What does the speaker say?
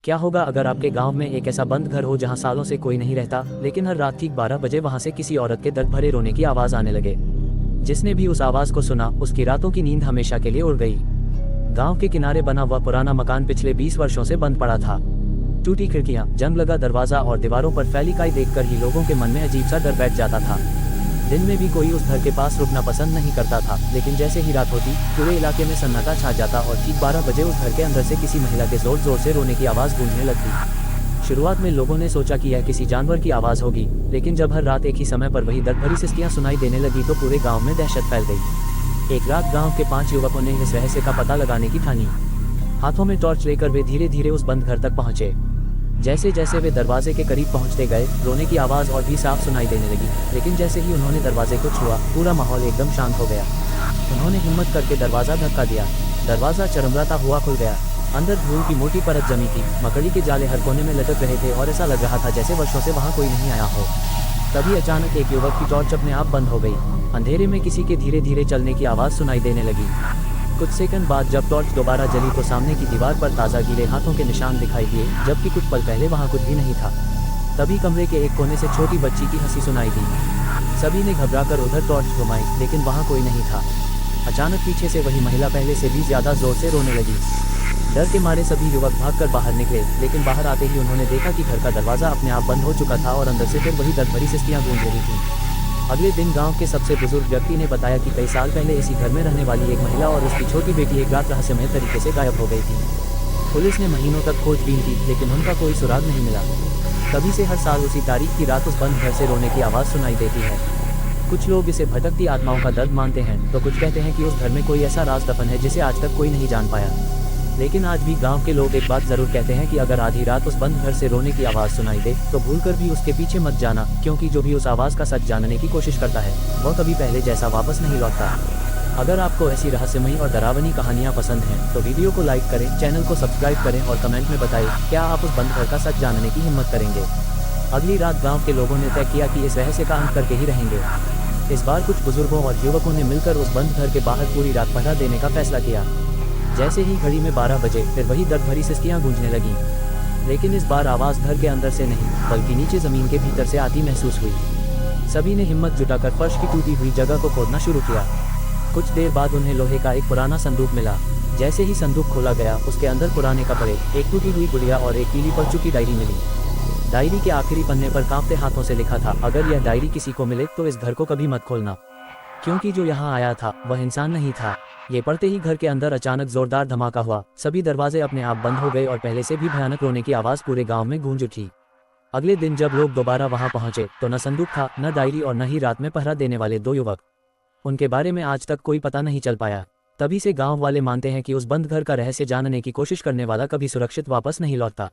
क्या होगा अगर आपके गांव में एक ऐसा बंद घर हो जहां सालों से कोई नहीं रहता, लेकिन हर रात ठीक 12 बजे वहां से किसी औरत के दर्द भरे रोने की आवाज आने लगे। जिसने भी उस आवाज को सुना उसकी रातों की नींद हमेशा के लिए उड़ गई। गांव के किनारे बना हुआ पुराना मकान पिछले 20 वर्षों से बंद पड़ा था। टूटी खिड़कियां, जंग लगा दरवाजा और दीवारों पर फैली काई देखकर ही लोगों के मन में अजीब सा डर बैठ जाता था। दिन में भी कोई उस घर के पास रुकना पसंद नहीं करता था, लेकिन जैसे ही रात होती पूरे इलाके में सन्नाटा छा जाता और ठीक 12 बजे उस घर के अंदर से किसी महिला के जोर जोर से रोने की आवाज़ गूंजने लगती। शुरुआत में लोगों ने सोचा कि यह किसी जानवर की आवाज़ होगी, लेकिन जब हर रात एक ही समय पर वही दर्द भरी सिसकियां सुनाई देने लगी तो पूरे गाँव में दहशत फैल गई। एक रात गाँव के 5 युवकों ने इस रहस्य का पता लगाने की ठानी। हाथों में टॉर्च लेकर वे धीरे धीरे उस बंद घर तक पहुंचे। जैसे जैसे वे दरवाजे के करीब पहुंचते गए, रोने की आवाज़ और भी साफ सुनाई देने लगी, लेकिन जैसे ही उन्होंने दरवाजे को छुआ पूरा माहौल एकदम शांत हो गया। उन्होंने हिम्मत करके दरवाज़ा धक्का दिया। दरवाज़ा चरमराता हुआ खुल गया। अंदर धूल की मोटी परत जमी थी, मकड़ी के जाले हर कोने में लटक रहे थे और ऐसा लग रहा था जैसे वर्षों से वहाँ कोई नहीं आया हो। तभी अचानक एक युवक की टॉर्च अपने आप बंद हो गई। अंधेरे में किसी के धीरे धीरे चलने की आवाज़ सुनाई देने लगी। कुछ सेकंड बाद जब टॉर्च दोबारा जली तो सामने की दीवार पर ताज़ा गीले हाथों के निशान दिखाई दिए, जबकि कुछ पल पहले वहाँ कुछ भी नहीं था। तभी कमरे के एक कोने से छोटी बच्ची की हंसी सुनाई दी। सभी ने घबराकर उधर टॉर्च घुमाई, लेकिन वहाँ कोई नहीं था। अचानक पीछे से वही महिला पहले से भी ज़्यादा जोर से रोने लगी। डर के मारे सभी युवक भागकर बाहर निकले, लेकिन बाहर आते ही उन्होंने देखा कि घर का दरवाज़ा अपने आप बंद हो चुका था और अंदर से फिर वही दर्द भरी सिसकियां गूंज रही थीं। अगले दिन गांव के सबसे बुजुर्ग व्यक्ति ने बताया कि कई साल पहले इसी घर में रहने वाली एक महिला और उसकी छोटी बेटी एक रात रहस्यमय तरीके से गायब हो गई थी। पुलिस ने महीनों तक खोजबीन की, लेकिन उनका कोई सुराग नहीं मिला। तभी से हर साल उसी तारीख की रात उस बंद घर से रोने की आवाज़ सुनाई देती है। कुछ लोग इसे भटकती आत्माओं का दर्द मानते हैं, तो कुछ कहते हैं कि उस घर में कोई ऐसा राज दफन है जिसे आज तक कोई नहीं जान पाया। लेकिन आज भी गांव के लोग एक बात जरूर कहते हैं कि अगर आधी रात उस बंद घर से रोने की आवाज़ सुनाई दे तो भूलकर भी उसके पीछे मत जाना, क्योंकि जो भी उस आवाज़ का सच जानने की कोशिश करता है वह कभी पहले जैसा वापस नहीं लौटता। अगर आपको ऐसी रहस्यमयी और डरावनी कहानियाँ पसंद हैं तो वीडियो को लाइक करें, चैनल को सब्सक्राइब करें और कमेंट में बताएं क्या आप उस बंद घर का सच जानने की हिम्मत करेंगे। अगली रात गाँव के लोगों ने तय किया कि इस रहस्य का अंत करके ही रहेंगे। इस बार कुछ बुजुर्गों और युवकों ने मिलकर उस बंद घर के बाहर पूरी रात पहरा देने का फैसला किया। जैसे ही घड़ी में 12 बजे फिर वही दर्द भरी सिसकियां गूंजने लगी, लेकिन इस बार आवाज़ घर के अंदर से नहीं बल्कि नीचे ज़मीन के भीतर से आती महसूस हुई। सभी ने हिम्मत जुटाकर फर्श की टूटी हुई जगह को खोदना शुरू किया। कुछ देर बाद उन्हें लोहे का एक पुराना संदूक मिला। जैसे ही संदूक खोला गया उसके अंदर पुराने कपड़े, एक टूटी हुई गुड़िया और एक पीली पड़ चुकी डायरी मिली। डायरी के आखिरी पन्ने पर कांपते हाथों से लिखा था, अगर यह डायरी किसी को मिले तो इस घर को कभी मत खोलना, क्योंकि जो यहाँ आया था वह इंसान नहीं था। ये पढ़ते ही घर के अंदर अचानक जोरदार धमाका हुआ। सभी दरवाजे अपने आप बंद हो गए और पहले से भी भयानक रोने की आवाज़ पूरे गांव में गूंज उठी। अगले दिन जब लोग दोबारा वहां पहुंचे तो न संदूक था, न डायरी और न ही रात में पहरा देने वाले 2 युवक। उनके बारे में आज तक कोई पता नहीं चल पाया। तभी से गाँव वाले मानते हैं कि उस बंद घर का रहस्य जानने की कोशिश करने वाला कभी सुरक्षित वापस नहीं लौटता।